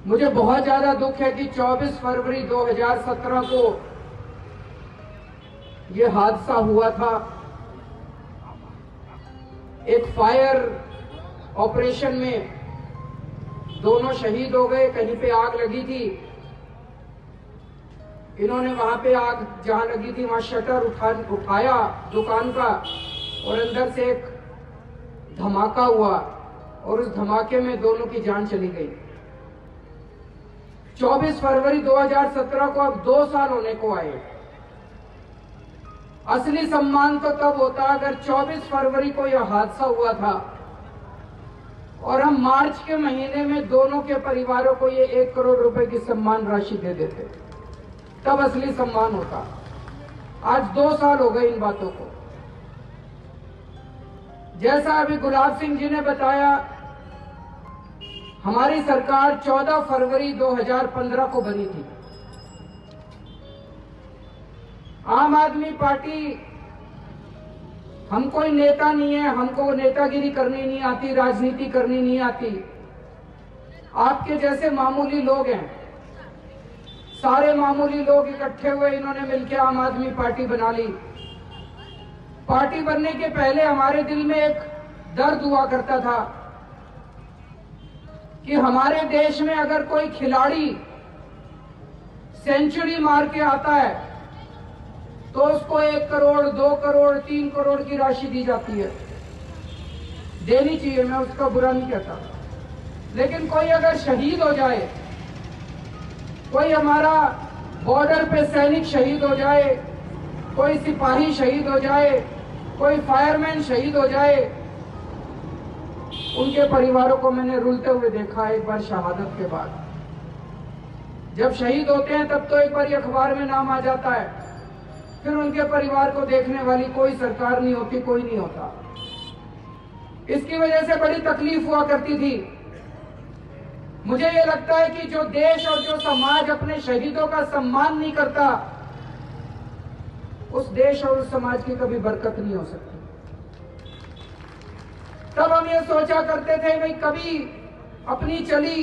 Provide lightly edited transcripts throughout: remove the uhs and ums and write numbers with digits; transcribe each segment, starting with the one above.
मुझे बहुत ज्यादा दुख है कि 24 फरवरी 2017 को ये हादसा हुआ था। एक फायर ऑपरेशन में दोनों शहीद हो गए। कहीं पे आग लगी थी, इन्होंने वहां पे आग जहां लगी थी वहां शटर उठाया दुकान का, और अंदर से एक धमाका हुआ और उस धमाके में दोनों की जान चली गई। 24 फरवरी 2017 को अब 2 साल होने को आए। असली सम्मान तो तब होता अगर 24 फरवरी को यह हादसा हुआ था और हम मार्च के महीने में दोनों के परिवारों को ये 1 करोड़ रुपए की सम्मान राशि दे देते, तब असली सम्मान होता। आज 2 साल हो गए इन बातों को। जैसा अभी गुलाब सिंह जी ने बताया, हमारी सरकार 14 फरवरी 2015 को बनी थी। आम आदमी पार्टी, हम कोई नेता नहीं है, हमको नेतागिरी करनी नहीं आती, राजनीति करनी नहीं आती। आपके जैसे मामूली लोग हैं, सारे मामूली लोग इकट्ठे हुए, इन्होंने मिलकर आम आदमी पार्टी बना ली। पार्टी बनने के पहले हमारे दिल में एक दर्द हुआ करता था कि हमारे देश में अगर कोई खिलाड़ी सेंचुरी मार के आता है तो उसको 1 करोड़, 2 करोड़, 3 करोड़ की राशि दी जाती है। देनी चाहिए, मैं उसका बुरा नहीं कहता। लेकिन कोई अगर शहीद हो जाए, कोई हमारा बॉर्डर पे सैनिक शहीद हो जाए, कोई सिपाही शहीद हो जाए, कोई फायरमैन शहीद हो जाए, उनके परिवारों को मैंने रुलते हुए देखा एक बार शहादत के बाद। जब शहीद होते हैं तब तो एक बार अखबार में नाम आ जाता है, फिर उनके परिवार को देखने वाली कोई सरकार नहीं होती, कोई नहीं होता। इसकी वजह से बड़ी तकलीफ हुआ करती थी। मुझे ये लगता है कि जो देश और जो समाज अपने शहीदों का सम्मान नहीं करता, उस देश और उस समाज की कभी बरकत नहीं हो सकती। तब हम ये सोचा करते थे भाई कभी अपनी चली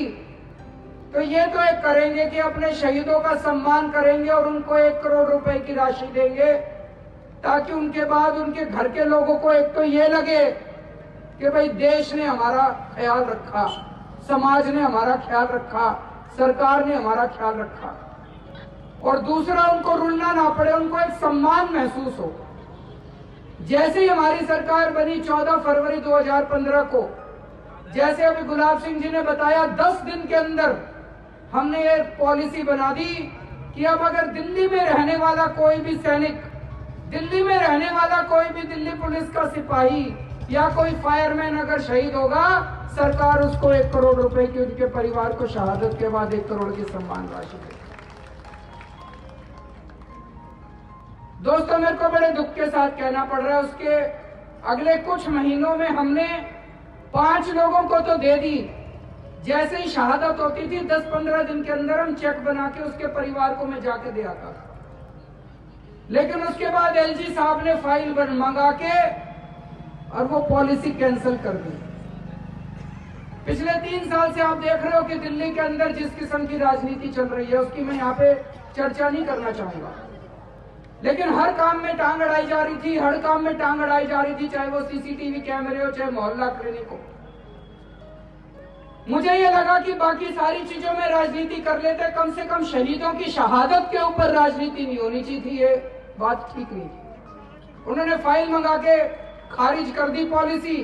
तो ये तो एक करेंगे कि अपने शहीदों का सम्मान करेंगे और उनको 1 करोड़ रुपए की राशि देंगे, ताकि उनके बाद उनके घर के लोगों को एक तो ये लगे कि भाई देश ने हमारा ख्याल रखा, समाज ने हमारा ख्याल रखा, सरकार ने हमारा ख्याल रखा, और दूसरा उनको रुलना ना पड़े, उनको एक सम्मान महसूस हो। जैसे ही हमारी सरकार बनी 14 फरवरी 2015 को, जैसे अभी गुलाब सिंह जी ने बताया, 10 दिन के अंदर हमने ये पॉलिसी बना दी कि अब अगर दिल्ली में रहने वाला कोई भी सैनिक, दिल्ली में रहने वाला कोई भी दिल्ली पुलिस का सिपाही या कोई फायरमैन अगर शहीद होगा, सरकार उसको 1 करोड़ रुपए की उनके परिवार को शहादत के बाद 1 करोड़ की सम्मान राशि देगी। दोस्तों, मेरे को बड़े दुख के साथ कहना पड़ रहा है, उसके अगले कुछ महीनों में हमने 5 लोगों को तो दे दी। जैसे ही शहादत होती थी 10-15 दिन के अंदर हम चेक बना के उसके परिवार को मैं जाके दे आता था। लेकिन उसके बाद एलजी साहब ने फाइल मंगा के और वो पॉलिसी कैंसिल कर दी। पिछले 3 साल से आप देख रहे हो कि दिल्ली के अंदर जिस किस्म की राजनीति चल रही है, उसकी मैं यहाँ पे चर्चा नहीं करना चाहूंगा। लेकिन हर काम में टांग अड़ाई जा रही थी, हर काम में टांग अड़ाई जा रही थी, चाहे वो सीसीटीवी कैमरे हो, चाहे मोहल्ला क्लिनिक हो। मुझे ये लगा कि बाकी सारी चीजों में राजनीति कर लेते, कम से कम शहीदों की शहादत के ऊपर राजनीति नहीं होनी चाहिए थी। ये बात ठीक नहीं थी। उन्होंने फाइल मंगा के खारिज कर दी पॉलिसी।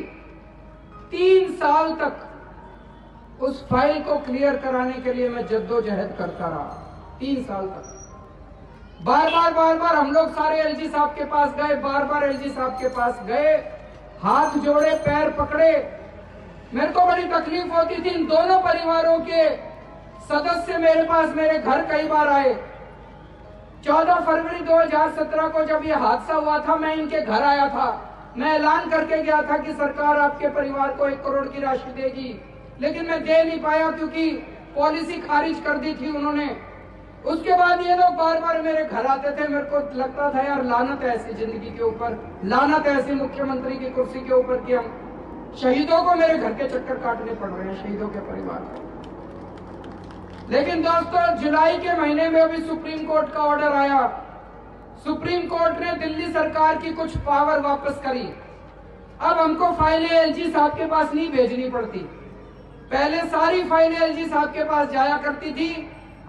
3 साल तक उस फाइल को क्लियर कराने के लिए मैं जद्दोजहद करता रहा। 3 साल तक बार बार हम लोग सारे एलजी साहब के पास गए, बार एलजी साहब के पास गए, हाथ जोड़े, पैर पकड़े। मेरे को बड़ी तकलीफ होती थी। इन दोनों परिवारों के सदस्य मेरे पास, मेरे घर कई बार आए। 14 फरवरी 2017 को जब यह हादसा हुआ था, मैं इनके घर आया था। मैं ऐलान करके गया था कि सरकार आपके परिवार को 1 करोड़ की राशि देगी, लेकिन मैं दे नहीं पाया क्योंकि पॉलिसी खारिज कर दी थी उन्होंने। उसके बाद ये लोग बार मेरे घर आते थे। मेरे को लगता था यार लानत है ऐसी जिंदगी के ऊपर, लानत है ऐसी मुख्यमंत्री की कुर्सी के ऊपर कि हम शहीदों को मेरे घर के चक्कर काटने पड़ रहे हैं, शहीदों के परिवार को। लेकिन दोस्तों जुलाई के महीने में अभी सुप्रीम कोर्ट का ऑर्डर आया। सुप्रीम कोर्ट ने दिल्ली सरकार की कुछ पावर वापस करी। अब हमको फाइलें एलजी साहब के पास नहीं भेजनी पड़ती। पहले सारी फाइलें एलजी साहब के पास जाया करती थी,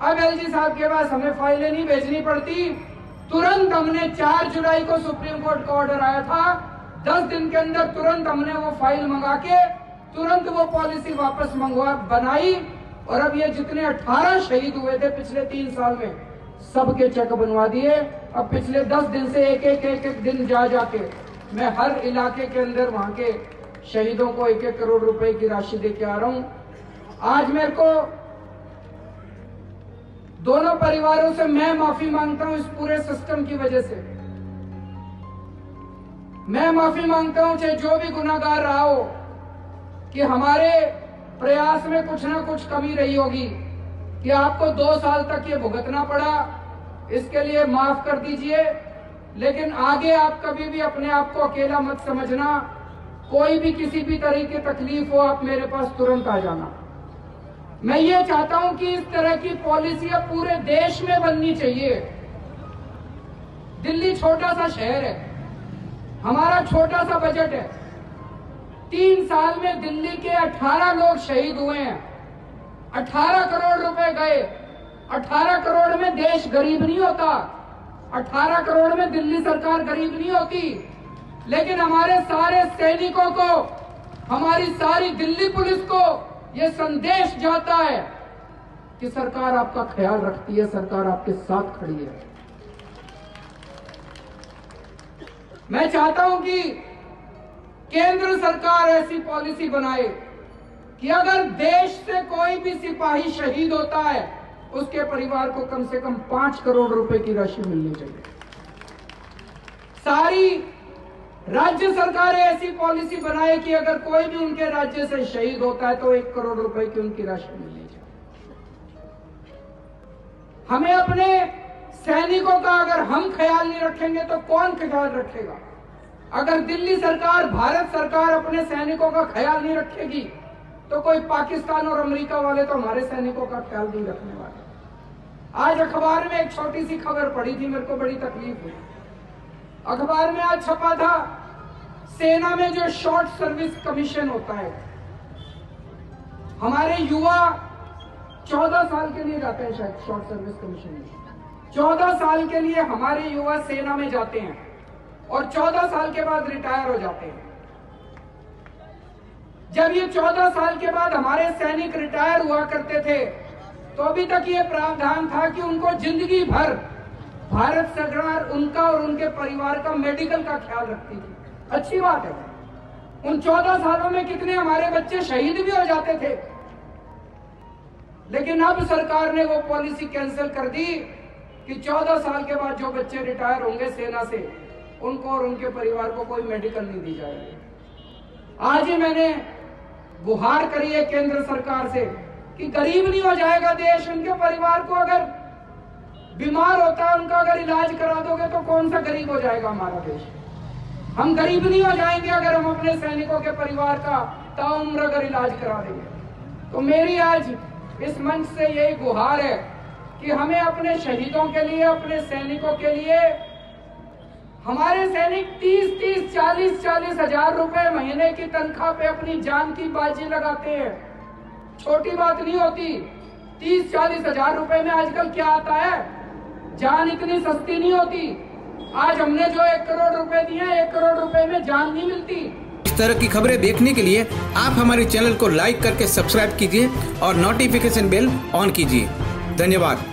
अब एलजी साहब के पास हमें फाइलें नहीं भेजनी पड़ती। तुरंत हमने 4 जुलाई को सुप्रीम कोर्ट का ऑर्डर आया था, 10 दिन के अंदर तुरंत हमने वो फाइल मंगा के तुरंत वो पॉलिसी वापस बनाई। और अब ये जितने 18 शहीद हुए थे पिछले 3 साल में, सबके चेक बनवा दिए। अब पिछले 10 दिन से एक दिन जाके मैं हर इलाके के अंदर वहां के शहीदों को 1-1 करोड़ रुपए की राशि दे के आ रहा हूं। आज मेरे को दोनों परिवारों से मैं माफी मांगता हूं, इस पूरे सिस्टम की वजह से मैं माफी मांगता हूं, चाहे जो भी गुनाहगार रहा हो, कि हमारे प्रयास में कुछ ना कुछ कमी रही होगी कि आपको 2 साल तक ये भुगतना पड़ा, इसके लिए माफ कर दीजिए। लेकिन आगे आप कभी भी अपने आप को अकेला मत समझना। कोई भी किसी भी तरह की तकलीफ हो, आप मेरे पास तुरंत आ जाना। मैं ये चाहता हूं कि इस तरह की पॉलिसी अब पूरे देश में बननी चाहिए। दिल्ली छोटा सा शहर है, हमारा छोटा सा बजट है। 3 साल में दिल्ली के 18 लोग शहीद हुए हैं, 18 करोड़ रुपए गए। 18 करोड़ में देश गरीब नहीं होता, 18 करोड़ में दिल्ली सरकार गरीब नहीं होती। लेकिन हमारे सारे सैनिकों को, हमारी सारी दिल्ली पुलिस को यह संदेश जाता है कि सरकार आपका ख्याल रखती है, सरकार आपके साथ खड़ी है। मैं चाहता हूं कि केंद्र सरकार ऐसी पॉलिसी बनाए कि अगर देश से कोई भी सिपाही शहीद होता है, उसके परिवार को कम से कम 5 करोड़ रुपए की राशि मिलनी चाहिए। सारी राज्य सरकारें ऐसी पॉलिसी बनाए कि अगर कोई भी उनके राज्य से शहीद होता है तो 1 करोड़ रुपए की उनकी राशि मिलनी चाहिए। हमें अपने सैनिकों का अगर हम ख्याल नहीं रखेंगे तो कौन ख्याल रखेगा? अगर दिल्ली सरकार, भारत सरकार अपने सैनिकों का ख्याल नहीं रखेगी तो कोई पाकिस्तान और अमेरिका वाले तो हमारे सैनिकों का ख्याल नहीं रखने वाले। आज अखबार में एक छोटी सी खबर पड़ी थी, मेरे को बड़ी तकलीफ हुई। अखबार में आज छपा था, सेना में जो शॉर्ट सर्विस कमीशन होता है, हमारे युवा 14 साल के लिए जाते हैं शायद शॉर्ट सर्विस कमीशन में। 14 साल के लिए हमारे युवा सेना में जाते हैं और 14 साल के बाद रिटायर हो जाते हैं। जब ये 14 साल के बाद हमारे सैनिक रिटायर हुआ करते थे तो अभी तक ये प्रावधान था कि उनको जिंदगी भर भारत सरकार उनका और उनके परिवार का मेडिकल का ख्याल रखती थी। अच्छी बात है। उन 14 सालों में कितने हमारे बच्चे शहीद भी हो जाते थे। लेकिन अब सरकार ने वो पॉलिसी कैंसिल कर दी कि 14 साल के बाद जो बच्चे रिटायर होंगे सेना से, उनको और उनके परिवार को कोई मेडिकल नहीं दी जाएगी। आज ही मैंने गुहार करी है केंद्र सरकार से कि गरीब नहीं हो जाएगा देश। उनके परिवार को अगर बीमार होता है, उनका अगर इलाज करा दोगे तो कौन सा गरीब हो जाएगा हमारा देश? हम गरीब नहीं हो जाएंगे अगर हम अपने सैनिकों के परिवार का ताउम्र अगर इलाज करा देंगे। तो मेरी आज इस मंच से यही गुहार है कि हमें अपने शहीदों के लिए, अपने सैनिकों के लिए, हमारे सैनिक 30-30, 40-40 हजार रुपए महीने की तनख्वाह पे अपनी जान की बाजी लगाते हैं। छोटी बात नहीं होती। 30-40 हजार रुपए में आजकल क्या आता है? जान इतनी सस्ती नहीं होती। आज हमने जो 1 करोड़ रुपए दिए, 1 करोड़ रुपए में जान नहीं मिलती। इस तरह की खबरें देखने के लिए आप हमारे चैनल को लाइक करके सब्सक्राइब कीजिए और नोटिफिकेशन बेल ऑन कीजिए। धन्यवाद।